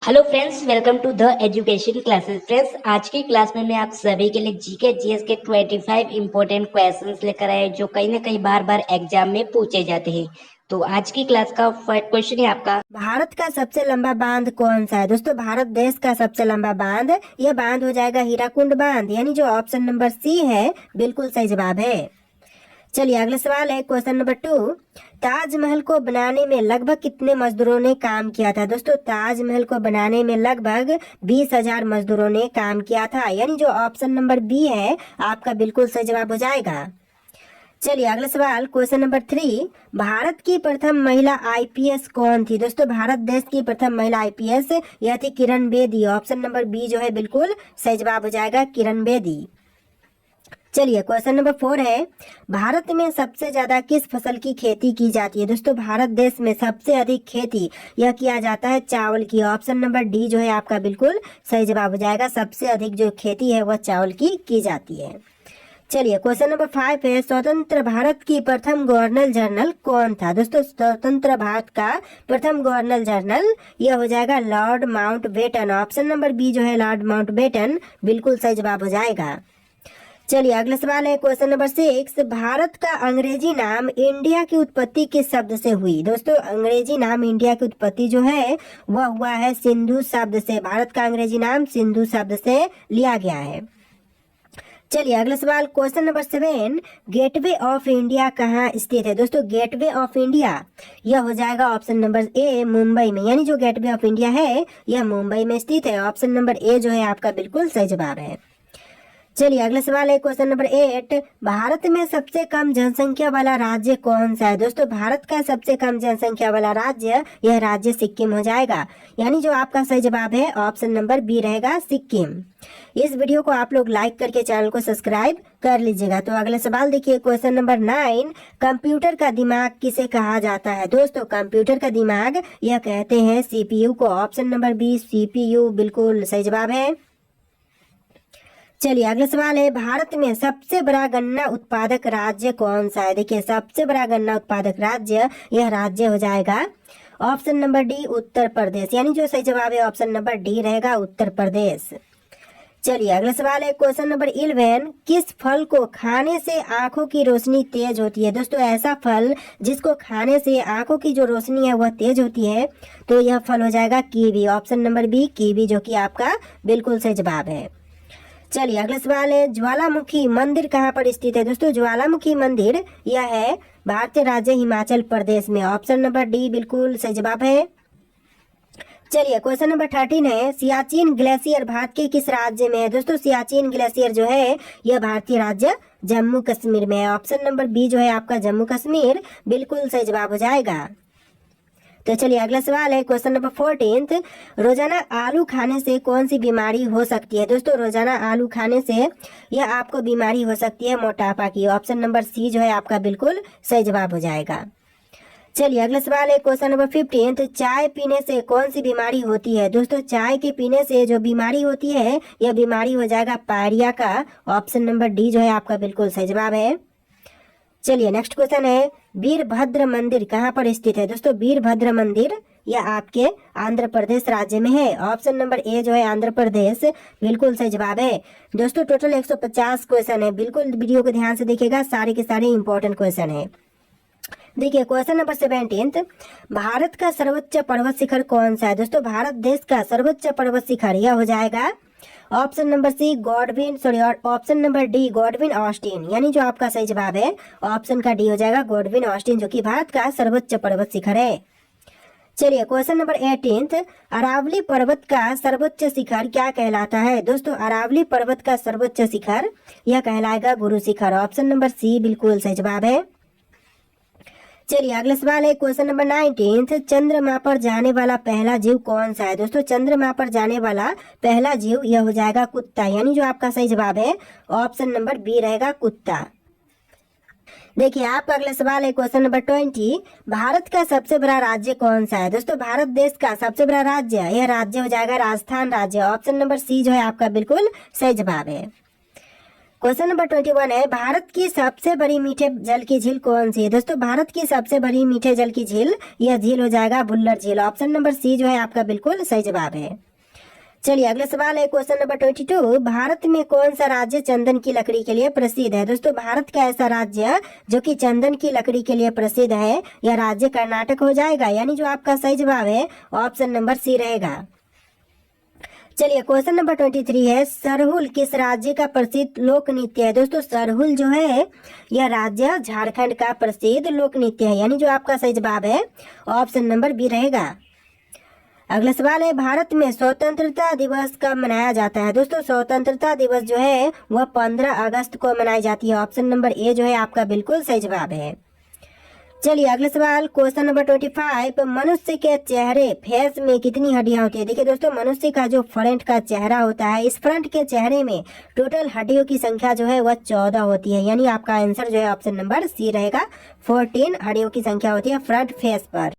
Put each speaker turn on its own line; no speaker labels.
Hello friends, welcome to the education classes. Friends, आज की class में मैं आप सभी के लिए जीके जीएस के 25 इंपॉर्टेंट क्वेश्चंस लेकर आए जो कहीं ना कहीं बार बार एग्जाम में पूछे जाते हैं। तो आज की क्लास का फर्स्ट क्वेश्चन है आपका,
भारत का सबसे लंबा बांध कौन सा है? दोस्तों, भारत देश का सबसे लंबा बांध, यह बांध हो जाएगा हीराकुंड बांध, यानी जो ऑप्शन नंबर सी है बिल्कुल सही जवाब है। चलिए अगला सवाल है क्वेश्चन नंबर 2। ताजमहल को बनाने में लगभग कितने मजदूरों ने काम किया था? दोस्तों, ताजमहल को बनाने में लगभग 20,000 मजदूरों ने काम किया था, यानी जो ऑप्शन नंबर बी है आपका बिल्कुल सही जवाब हो जाएगा। चलिए अगला सवाल क्वेश्चन नंबर 3। भारत की प्रथम महिला आईपीएस कौन थी? दोस्तों, भारत देश की प्रथम महिला आईपीएस यह थी Kiran Bedi. Option number B जो है बिल्कुल सही जवाब हो जाएगा, किरण बेदी। चलिए क्वेश्चन नंबर 4 है, भारत में सबसे ज्यादा किस फसल की खेती की जाती है? दोस्तों, भारत देश में सबसे अधिक खेती यह किया जाता है चावल की। ऑप्शन नंबर डी जो है आपका बिल्कुल सही जवाब हो जाएगा, सबसे अधिक जो खेती है वह चावल की जाती है। चलिए क्वेश्चन नंबर 5 है, स्वतंत्र भारत की प्रथम गवर्नर जनरल कौन था? दोस्तों, स्वतंत्र भारत का प्रथम गवर्नर जनरल यह हो जाएगा Lord Mountbatten. Option number B जो है लॉर्ड माउंटबेटन बिल्कुल सही जवाब हो जाएगा। चलिए अगला सवाल है क्वेश्चन नंबर 6। भारत का अंग्रेजी नाम इंडिया की उत्पत्ति किस शब्द से हुई? दोस्तों, अंग्रेजी नाम इंडिया की उत्पत्ति जो है वह हुआ है सिंधु शब्द से। भारत का अंग्रेजी नाम सिंधु शब्द से लिया गया है। चलिए अगला सवाल question number 7। Gateway of India कहाँ स्थित है? दोस्तों, गेटवे ऑफ इंडिया यह हो जाएगा ऑप्शन नंबर ए मुंबई में, यानी जो गेटवे ऑफ इंडिया है यह मुंबई में स्थित है। ऑप्शन नंबर ए जो है आपका बिल्कुल सही जवाब है। चलिए अगला सवाल है क्वेश्चन नंबर 8। भारत में सबसे कम जनसंख्या वाला राज्य कौन सा है? दोस्तों, भारत का सबसे कम जनसंख्या वाला राज्य यह राज्य सिक्किम हो जाएगा, यानी जो आपका सही जवाब है ऑप्शन नंबर बी रहेगा, सिक्किम। इस वीडियो को आप लोग लाइक करके चैनल को सब्सक्राइब कर लीजिएगा। तो अगला सवाल देखिए क्वेश्चन नंबर 9। कंप्यूटर का दिमाग किसे कहा जाता है? दोस्तों, कंप्यूटर का दिमाग यह कहते हैं सीपीयू को। ऑप्शन नंबर बी सीपीयू बिल्कुल सही जवाब है। चलिए अगला सवाल है, भारत में सबसे बड़ा गन्ना उत्पादक राज्य कौन सा है? देखिए, सबसे बड़ा गन्ना उत्पादक राज्य यह राज्य हो जाएगा option number D Uttar Pradesh, यानी जो सही जवाब है ऑप्शन नंबर डी रहेगा, उत्तर प्रदेश। चलिए अगला सवाल है क्वेश्चन नंबर 11। किस फल को खाने से आंखों की रोशनी तेज होती है? दोस्तों, ऐसा फल जिसको खाने से आंखों की जो रोशनी है वह तेज होती है, तो यह फल हो जाएगा kiwi. Option number B kiwi जो कि आपका बिल्कुल सही जवाब है। चलिए अगला सवाल है, ज्वालामुखी मंदिर कहाँ पर स्थित है? दोस्तों, ज्वालामुखी मंदिर यह है भारतीय राज्य हिमाचल प्रदेश में। ऑप्शन नंबर डी बिल्कुल सही जवाब है। चलिए क्वेश्चन नंबर 13 है, सियाचिन ग्लेशियर भारत के किस राज्य में है? दोस्तों, सियाचिन ग्लेशियर जो है यह भारतीय राज्य जम्मू कश्मीर में है। ऑप्शन नंबर बी जो है आपका जम्मू कश्मीर बिल्कुल सही जवाब हो जाएगा। तो चलिए अगला सवाल है क्वेश्चन नंबर 14। रोजाना आलू खाने से कौन सी बीमारी हो सकती है? दोस्तों, रोजाना आलू खाने से यह आपको बीमारी हो सकती है मोटापा की। ऑप्शन नंबर सी जो है आपका बिल्कुल सही जवाब हो जाएगा। चलिए अगला सवाल है क्वेश्चन नंबर 15। चाय पीने से कौन सी बीमारी होती है? दोस्तों, चाय के पीने से जो बीमारी होती है यह बीमारी हो जाएगा पायरिया का। ऑप्शन नंबर डी जो है आपका बिल्कुल सही जवाब है। चलिए नेक्स्ट क्वेश्चन है, वीरभद्र मंदिर कहाँ पर स्थित है? दोस्तों, वीरभद्र मंदिर यह आपके आंध्र प्रदेश राज्य में है। ऑप्शन नंबर ए जो है आंध्र प्रदेश बिल्कुल सही जवाब है। दोस्तों, टोटल 150 क्वेश्चन है, बिल्कुल वीडियो को ध्यान से देखिएगा, सारे के सारे इंपॉर्टेंट क्वेश्चन है। देखिए क्वेश्चन नंबर 17। भारत का सर्वोच्च पर्वत शिखर कौन सा है? दोस्तों, भारत देश का सर्वोच्च पर्वत शिखर यह हो जाएगा ऑप्शन नंबर सी गॉडविन और option number D Godwin Austen, यानी जो आपका सही जवाब है ऑप्शन का डी हो जाएगा गॉडविन ऑस्टिन, जो कि भारत का सर्वोच्च पर्वत शिखर है। चलिए क्वेश्चन नंबर 18। अरावली पर्वत का सर्वोच्च शिखर क्या कहलाता है? दोस्तों, अरावली पर्वत का सर्वोच्च शिखर यह कहलाएगा Guru Shikhar. Option number C बिल्कुल सही जवाब है। चलिए अगला सवाल है क्वेश्चन नंबर 19। चंद्रमा पर जाने वाला पहला जीव कौन सा है? दोस्तों, चंद्रमा पर जाने वाला पहला जीव यह हो जाएगा कुत्ता, यानी जो आपका सही जवाब है ऑप्शन नंबर बी रहेगा कुत्ता। देखिए आपका अगला सवाल है क्वेश्चन नंबर 20। भारत का सबसे बड़ा राज्य कौन सा है? दोस्तों, भारत देश का सबसे बड़ा राज्य यह राज्य हो जाएगा राजस्थान राज्य। ऑप्शन नंबर सी जो है आपका बिल्कुल सही जवाब है। क्वेश्चन नंबर 21 है, भारत की सबसे बड़ी मीठे जल की झील कौन सी है? दोस्तों भारत की सबसे बड़ी मीठे जल की झील, यह झील हो जाएगा बुल्लर झील। ऑप्शन नंबर सी जो है आपका बिल्कुल सही जवाब है। चलिए अगला सवाल है क्वेश्चन नंबर 22, भारत में कौन सा राज्य चंदन की लकड़ी के लिए प्रसिद्ध है? दोस्तों भारत का ऐसा राज्य जो कि चंदन की लकड़ी के लिए प्रसिद्ध है, यह राज्य कर्नाटक हो जाएगा, यानी जो आपका सही जवाब है ऑप्शन नंबर सी रहेगा। चलिए क्वेश्चन नंबर 23 है, सरहुल किस राज्य का प्रसिद्ध लोक नृत्य है? दोस्तों सरहुल जो है यह राज्य झारखंड का प्रसिद्ध लोक नृत्य है, यानी जो आपका सही जवाब है ऑप्शन नंबर बी रहेगा। अगला सवाल है, भारत में स्वतंत्रता दिवस कब मनाया जाता है? दोस्तों स्वतंत्रता दिवस जो है वह 15 अगस्त को मनाई जाती है। ऑप्शन नंबर ए जो है आपका बिल्कुल सही जवाब है। चलिए अगला सवाल क्वेश्चन नंबर 25, मनुष्य के चेहरे फेस में कितनी हड्डियां होती है? देखिए दोस्तों मनुष्य का जो फ्रंट का चेहरा होता है, इस फ्रंट के चेहरे में टोटल हड्डियों की संख्या जो है वह 14 होती है, यानी आपका आंसर जो है ऑप्शन नंबर सी रहेगा। 14 हड्डियों की संख्या होती है फ्रंट फेस पर।